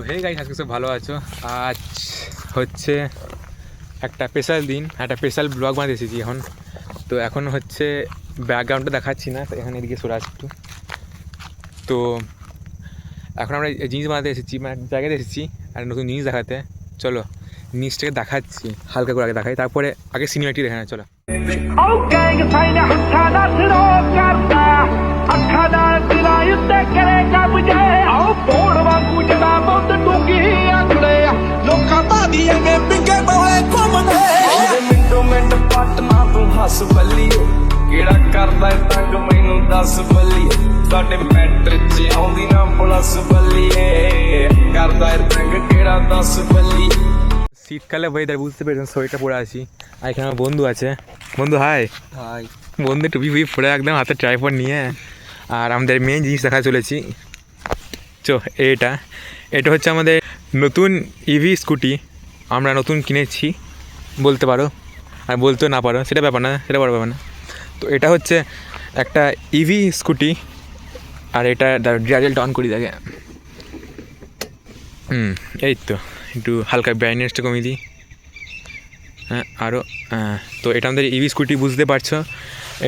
Hey guys, আজকে সব ভালো আছো? আজ হচ্ছে একটা স্পেশাল দিন, একটা স্পেশাল ব্লগ বানাতে এসেছি এখন। তো এখন হচ্ছে ব্যাকগ্রাউন্ডটা দেখাচ্ছি না, এখানে এদিকে সরে আসছি একটু। তো এখন আমরা জিনিস বানাতে এসেছি, মানে জায়গাতে এসেছি আর নতুন জিনিস দেখাতে। চলো জিনিসটাকে দেখাচ্ছি, হালকা করে আগে দেখাই, তারপরে আগে সিনেমাটি দেখে না। চলো ਹੱਸ ਬੱਲੀਏ ਕਿਹੜਾ ਕਰਦਾ ਤੰਗ ਮੈਨੂੰ ਦੱਸ ਬੱਲੀਏ ਸਾਡੇ ਮੈਟਰ ਚ ਆਉਂਦੀ ਨਾ ਪਲਸ ਬੱਲੀਏ ਕਰਦਾ ਤੰਗ ਕਿਹੜਾ ਦੱਸ ਬੱਲੀਏ। শীতকালে ওয়েদার বুঝতে পেরেছেন, সোয়েটার পরে আছি। আর এখানে আমার বন্ধু আছে। বন্ধু হাই। হাই। বন্ধু টুপি ফুপি পরে একদম হাতে ট্রাইপড নিয়ে, আর আমাদের মেন জিনিস দেখা চলেছি। এটা হচ্ছে আমাদের নতুন ইভি স্কুটি, আমরা নতুন কিনেছি বলতে পারো, আর বলতেও না পারো সেটা ব্যাপার না, সেটা বড় ব্যাপার না। তো এটা হচ্ছে একটা ইভি স্কুটি, আর এটা ডিআরএলটা অন করি দেখে। এই তো একটু হালকা ব্রাইটনেসটা কমিয়ে দিই। হ্যাঁ আরও। তো এটা আমাদের ইভি স্কুটি, বুঝতে পারছো।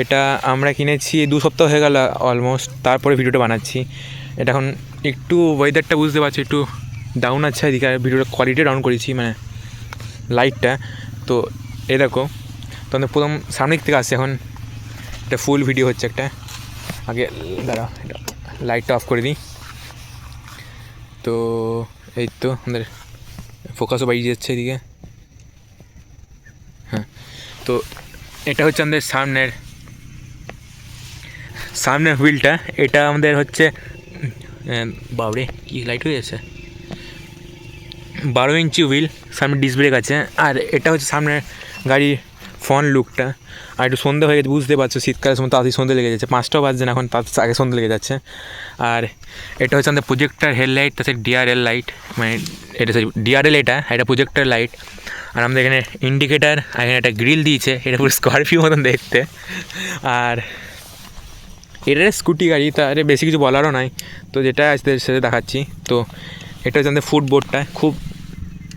এটা আমরা কিনেছি 2 সপ্তাহ হয়ে গেল অলমোস্ট, তারপরে ভিডিওটা বানাচ্ছি। এটা এখন একটু ওয়েদারটা বুঝতে পারছো একটু ডাউন আছে এদিকে, আর ভিডিওটা কোয়ালিটি ডাউন করেছি, মানে লাইটটা। তো এ দেখো, তো আমাদের প্রথম সামনের থেকে আসছে, এখন এটা ফুল ভিডিও হচ্ছে একটা। আগে দাঁড়াও, এটা লাইটটা অফ করে দিই। তো এই তো আমাদের ফোকাসও বাড়িয়ে যাচ্ছে এদিকে। হ্যাঁ, তো এটা হচ্ছে আমাদের সামনের হুইলটা। এটা আমাদের হচ্ছে বাবরে কি লাইট হয়ে যাচ্ছে, 12 ইঞ্চি হুইল, সামনে ডিস্ক ব্রেক আছে। আর এটা হচ্ছে সামনের গাড়ির ফ্রন্ট লুকটা। আর একটু সন্ধে হয়ে গেছে, বুঝতে পারছো শীতকালের সময় তাড়াতাড়ি সন্ধে লেগে যাচ্ছে, 5টাও বাজছে না এখন, তার আগে সন্ধে লেগে যাচ্ছে। আর এটা হচ্ছে আমাদের প্রজেক্টার হেডলাইট, তাছাড়া ডিআরএল লাইট, মানে এটা ডিআরএল, এটা প্রজেক্টার লাইট। আর আমাদের এখানে ইন্ডিকেটার, আর এখানে একটা গ্রিল দিয়েছে, এটা পুরো স্করপিও মতন দেখতে। আর এটা স্কুটি গাড়ি, তার বেশি কিছু বলারও নাই, তো যেটা আসতে সেটা দেখাচ্ছি। তো এটা হচ্ছে আমাদের ফুটবোর্ডটা, খুব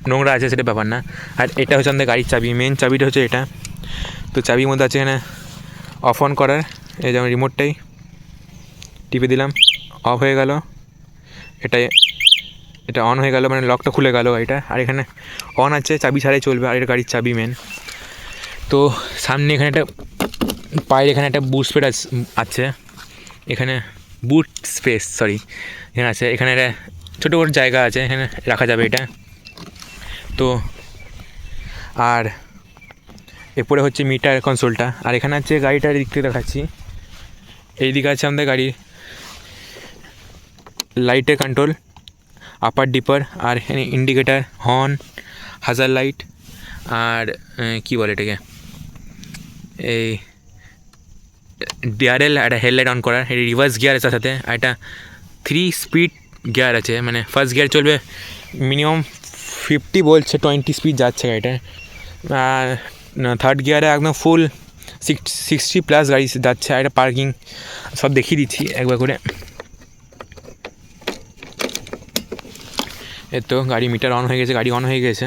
নোংরা আছে সেটা ব্যাপার না। আর এটা হচ্ছে আমাদের গাড়ির চাবি, মেন চাবিটা হচ্ছে এটা। তো চাবির মধ্যে আছে এখানে অফ অন করার, এই যেমন রিমোটটাই টিপে দিলাম, অফ হয়ে গেল, এটা অন হয়ে গেল, মানে লকটা খুলে গেল গাড়িটা। আর এখানে অন আছে, চাবি ছাড়াই চলবে, আর এটা গাড়ির চাবি মেন। তো সামনে এখানে একটা পায়ের এখানে একটা বুট স্পেস আছে, এখানে এখানে আছে, এখানে একটা ছোটো বড় জায়গা আছে, এখানে রাখা যাবে এটা। তো আর এরপরে হচ্ছে মিটার কনসোলটা। আর এখানে আছে গাড়িটার দিক থেকে দেখাচ্ছি, এই দিকে আছে আমাদের গাড়ির লাইটের কন্ট্রোল, আপার ডিপার, আর এখানে ইন্ডিকেটার, হর্ন, হাজার লাইট, আর কী বলে এটাকে, এই ডিআরএল, একটা হেডলাইট অন করার, এটা রিভার্স গিয়ার আছে সাথে, আর এটা 3 স্পিড গিয়ার আছে, মানে ফার্স্ট গিয়ার চলবে মিনিমাম 50 বলছে, 20 স্পিড যাচ্ছে গাড়িটা। আর থার্ড গিয়ারে একদম ফুল 60+ গাড়ি যাচ্ছে। আর এটা পার্কিং সব দেখিয়ে দিচ্ছি একবার করে। এই তো গাড়ি মিটার অন হয়ে গেছে, গাড়ি অন হয়ে গেছে।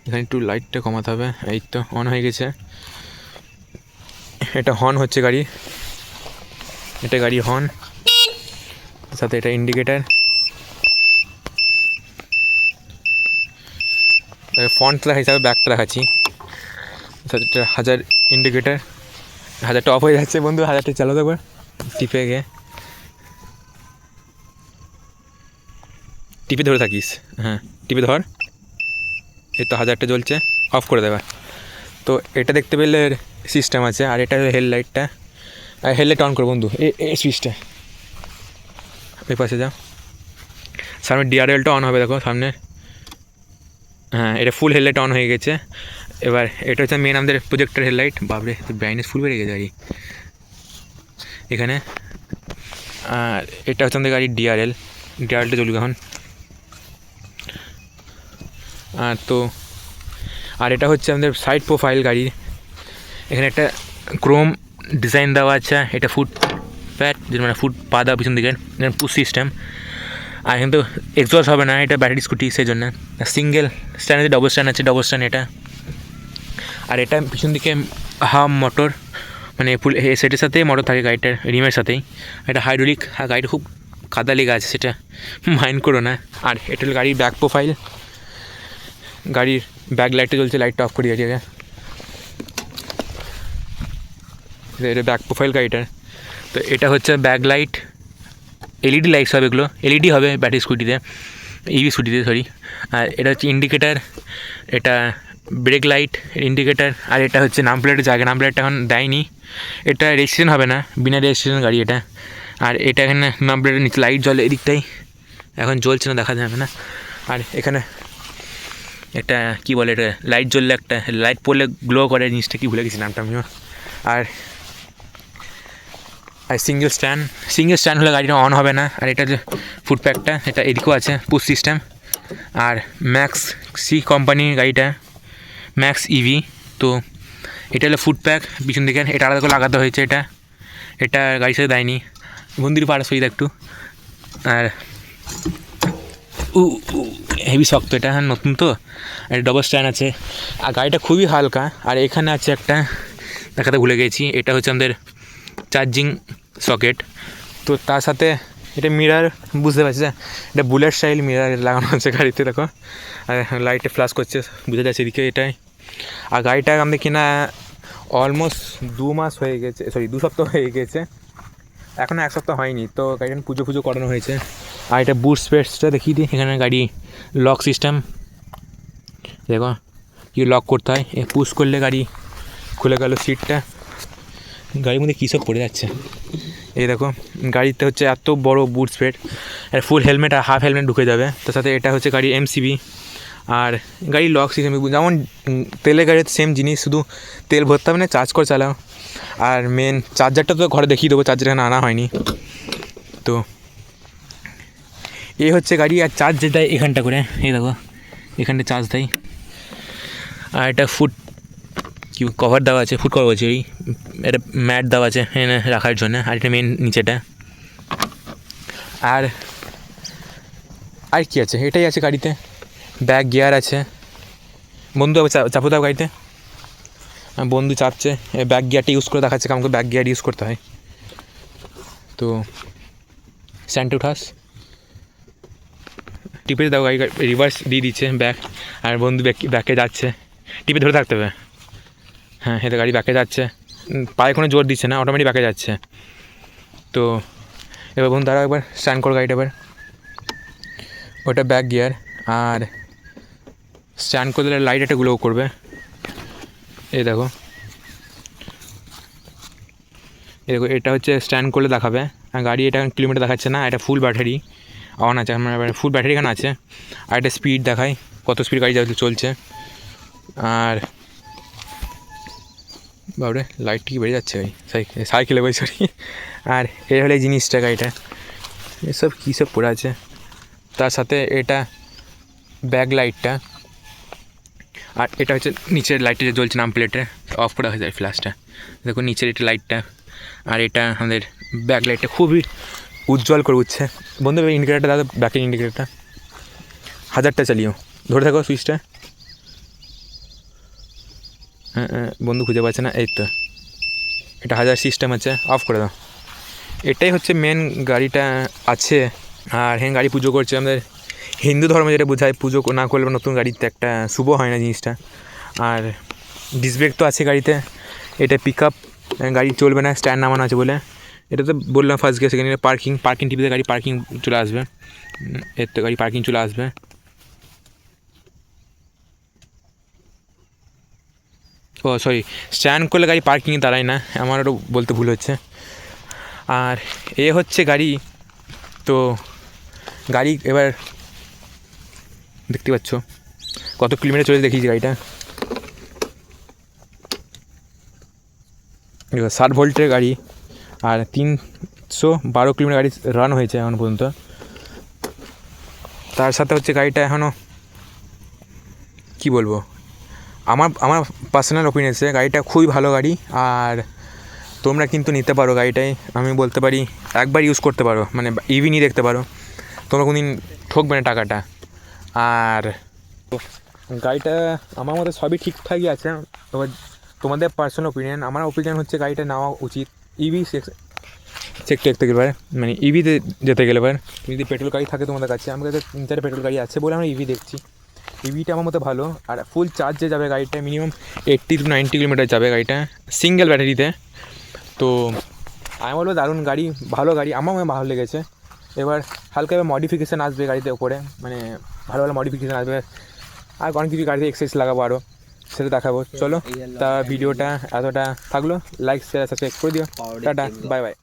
এখানে একটু লাইটটা কমাতে হবে, এই তো অন হয়ে গেছে। এটা হর্ন হচ্ছে গাড়ি, এটা গাড়ি হর্ন, সাথে এটা ইন্ডিকেটার, ফ্রন্টটা হিসাবে ব্যাকটা দেখাচ্ছি, সাথে এটা হাজার ইন্ডিকেটার। হাজারটা অফ হয়ে যাচ্ছে বন্ধু, হাজারটা চালাতে একবার টিপে গিয়ে, টিপে ধরে থাকিস, হ্যাঁ টিপে ধর, এই তো হাজারটা জ্বলছে, অফ করে দেবে। তো এটা দেখতে পেলে সিস্টেম আছে। আর এটা হেডলাইটটা, হেডলাইট অন করো বন্ধু, এই সুইচটা ওই পাশে যাও, সামনে ডিআরএলটা অন হবে দেখো সামনে। হ্যাঁ, এটা ফুল হেডলাইট অন হয়ে গেছে। এবার এটা হচ্ছে মেন আমাদের প্রজেক্টার হেডলাইট, বাবরে ব্রাইটনেস ফুল বেড়ে গেছে গাড়ি এখানে। আর এটা হচ্ছে আমাদের গাড়ির ডিআরএলটা চলবে এখন। আর এটা হচ্ছে আমাদের সাইড প্রোফাইল গাড়ির, এখানে একটা ক্রোম ডিজাইন দেওয়া আছে, এটা ফুট প্যাড, মানে ফুট পা দেওয়া পিছন দিকে, পুশ সিস্টেম। আর কিন্তু এক্সস্ট হবে না, এটা ব্যাটারি স্কুটি, সেই জন্য সিঙ্গেল স্ট্যান্ড আছে, ডবল স্ট্যান্ড আছে, ডবল স্ট্যান্ড এটা। আর এটা পিছন দিকে হাম মোটর, মানে ফুল সেটের সাথে মোটর থাকে গাড়িটার, রিমের সাথেই। এটা হাইড্রোলিক, আর গাড়িটা খুব কাদা লেগে আছে, সেটা মাইন্ড করো না। আর এটা হলো গাড়ির ব্যাক প্রোফাইল, গাড়ির ব্যাক লাইটটা জ্বলছে, লাইটটা অফ করে দিয়েছে। এটা ব্যাক প্রোফাইল গাড়িটার। তো এটা হচ্ছে ব্যাক লাইট, এলইডি লাইটস হবে, এগুলো এলইডি হবে ব্যাটারি স্কুটিতে, ইভি স্কুটিতে সরি। আর এটা হচ্ছে ইন্ডিকেটার, এটা ব্রেক লাইট, ইন্ডিকেটার। আর এটা হচ্ছে নাম প্লেটের জায়গা, নাম প্লেটটা এখন দেয়নি, এটা রেজিস্ট্রেশন হবে না, বিনা রেজিস্ট্রেশন গাড়ি এটা। আর এটা এখানে নাম প্লেটের নিচে লাইট জ্বলে, এদিকটাই এখন জ্বলছে না, দেখা যাবে না। আর এখানে একটা কী বলে, এটা লাইট জ্বললে একটা লাইট পড়লে গ্লো করে, জিনিসটা কি ভুলে গেছি নামটা আমিও। আর সিঙ্গেল স্ট্যান্ড হলে গাড়িটা অন হবে না। আর এটা যে ফুটপ্যাকটা, এটা এদিকেও আছে পুশ সিস্টেম। আর ম্যাক্স সি কোম্পানির গাড়িটা, ম্যাক্স ইভি। তো এটা হলো ফুটপ্যাক পিছন দিকে, এটা আলাদা করে লাগাতে হয়েছে, এটা গাড়ির সাথে দেয়নি। মন্দির পাড়া সইদা একটু। আর হেভি শক্ত এটা, হ্যাঁ নতুন তো। আর ডবল স্ট্যান্ড আছে, আর গাড়িটা খুবই হালকা। আর এখানে আছে একটা, দেখাতে ভুলে গেছি, এটা হচ্ছে আমাদের চার্জিং সকেট। তো তার সাথে এটা মিরার, বুঝতে পারছি এটা বুলেট স্টাইল মিরার লাগানো আছে গাড়িতে, দেখো। আর লাইটে ফ্ল্যাশ করছে, বুঝে যাচ্ছে এদিকে এটাই। আর গাড়িটা আমাদের কিনা অলমোস্ট 2 মাস হয়ে গেছে, সরি 2 সপ্তাহ হয়ে গেছে, এখনও 1 সপ্তাহ হয়নি। তো গাড়িটা পুজো করানো হয়েছে। আর এটা বুট স্পেসটা দেখিয়ে দিই, এখানে গাড়ি লক সিস্টেম, দেখো কি লক করতে হয়, পুশ করলে গাড়ি খুলে গেল সিটটা। গাড়ির মধ্যে কী সব পড়ে যাচ্ছে, এই দেখো। গাড়িতে হচ্ছে এত বড় বুট স্পেস, আর ফুল হেলমেট আর হাফ হেলমেট ঢুকে যাবে। তার সাথে এটা হচ্ছে গাড়ি এমসিবি। আর গাড়ি লক সিস্টেম, যেমন তেলের গাড়িতে সেম জিনিস, শুধু তেল ভরতে হবে না, চার্জ করে চালাও। আর মেন চার্জারটা তো ঘরে দেখিয়ে দেবো, চার্জার এখানে আনা হয়নি। তো এই হচ্ছে গাড়ি। আর চার্জ দেয় এখানটা করে, এই দেখো এখানটা চার্জ দেয়। আর এটা ফুট কি কভার দেওয়া আছে, ফুট কভার বলছি, এটা ম্যাট দেওয়া আছে এখানে রাখার জন্য। আর এটা মেন নিচেটা। আর কি আছে, এটাই আছে গাড়িতে। ব্যাক গিয়ার আছে, বন্ধু চাপো দাও গাড়িতে, বন্ধু চাপছে, ব্যাক গিয়ারটা ইউজ করে দেখাচ্ছে আমাকে, ব্যাক গিয়ার ইউজ করতে হয়। তো স্ট্যান্ডে উঠাস, টিপে দাও, গাড়ি রিভার্স দিয়ে দিচ্ছে ব্যাক। আর বন্ধু ব্যাকে যাচ্ছে, টিপে ধরে থাকতে হবে। হ্যাঁ, এতে গাড়ি ব্যাকে যাচ্ছে, পায়ে কোনো জোর দিচ্ছে না, অটোমেটিক ব্যাকে যাচ্ছে। তো এবার বন্ধু দাঁড়াও, একবার স্ট্যান্ড করো গাড়িটা এবার। ওটা ব্যাক গিয়ার। আর স্ট্যান্ড করে দিলে লাইট একটা গ্লো করবে, এই দেখো। এটা হচ্ছে স্ট্যান্ড করলে দেখাবে। আর গাড়ি এটা কিলোমিটার দেখাচ্ছে না, এটা ফুল ব্যাটারি অন আছে, মানে ফুল ব্যাটারি এখানে আছে। আর এটা স্পিড দেখায়, কত স্পিড গাড়ি চলছে। আর বাবরে লাইট কি বেড়ে যাচ্ছে ভাই, সাইকেলে বই সরি। আর এই হলে জিনিসটা গাড়িটা, এসব কী সব পড়ে আছে। তার সাথে এটা ব্যাক লাইটটা। আর এটা হচ্ছে নিচের লাইটটা যে জ্বলছে নাম প্লেটে, অফ করা হয়ে যায় ফ্ল্যাশটা, দেখো নিচের এটা লাইটটা। আর এটা আমাদের ব্যাক লাইটটা খুবই উজ্জ্বল করে উঠছে। বন্ধু ইন্ডিকেটারটা দাদা, ব্যাকের ইন্ডিকেটারটা 1000টা চালিও, ধরে থাকো সুইচটা। হ্যাঁ বন্ধু খুঁজে পাচ্ছে না, এই তো এটা 1000 সিস্টেম আছে, অফ করে দাও। এটাই হচ্ছে মেন গাড়িটা আছে। আর হ্যাঁ, গাড়ি পুজো করছে আমাদের হিন্দু ধর্মে, যেটা বোঝায় পুজো না করলে নতুন গাড়িতে একটা শুভ হয় না জিনিসটা। আর ডিস্ক ব্রেক তো আছে গাড়িতে, এটা পিক আপ, গাড়ি চলবে না স্ট্যান্ড নামানো আছে বলে। এটা তো বললাম first gear, second gear parking টিপিতে গাড়ি পার্কিং চলে আসবে, এর তো গাড়ি পার্কিং চলে আসবে। ও সরি, স্ট্যান্ড করলে গাড়ি পার্কিংয়ে দাঁড়ায় না, আমার ওটা বলতে ভুল হচ্ছে। আর এ হচ্ছে গাড়ি। তো গাড়ি এবার দেখতে পাচ্ছ কত কিলোমিটার চলে দেখিয়েছি গাড়িটা, 60 ভোল্টের গাড়ি। আর 312 কিলোমিটার গাড়ি রান হয়েছে এখন পর্যন্ত। তার সাথে হচ্ছে গাড়িটা এখনও কী বলবো, আমার পার্সোনাল ওপিনিয়ন্সে গাড়িটা খুবই ভালো গাড়ি। আর তোমরা কিন্তু নিতে পারো গাড়িটাই, আমি বলতে পারি একবার ইউজ করতে পারো, মানে ইভি নিয়ে দেখতে পারো। তোমরা কোনদিন ঠকবে না টাকাটা। আর গাড়িটা আমার মতে সবই ঠিকঠাকই আছে, এবার তোমাদের পার্সোনাল ওপিনিয়ন। আমার ওপিনিয়ন হচ্ছে গাড়িটা নেওয়া উচিত ইভি সেক্টর থেকে এবার, মানে ইভিতে যেতে গেলে এবার তুমি যদি পেট্রোল গাড়ি থাকে তোমাদের কাছে, আমার কাছে 3-4 পেট্রোল গাড়ি আছে বলে আমরা ইভি দেখছি। ইভিটা আমার মতে ভালো, আর ফুল চার্জে যাবে গাড়িটা, মিনিমাম 80 to 90 কিলোমিটার যাবে গাড়িটা সিঙ্গেল ব্যাটারিতে। তো আমি বলবো দারুণ গাড়ি, ভালো গাড়ি, আমার ভালো লেগেছে। এবার হালকা এবার মডিফিকেশান আসবে গাড়িতে ওপরে, মানে ভালো ভালো মডিফিকেশান আসবে, আর অনেক কিছু গাড়িতে এক্সেস লাগাবো আরও, সেটা দেখাবো। চলো, তা ভিডিওটা এতটা থাকলো, লাইক শেয়ার সাবস্ক্রাইব করে দিও। Tata, bye bye.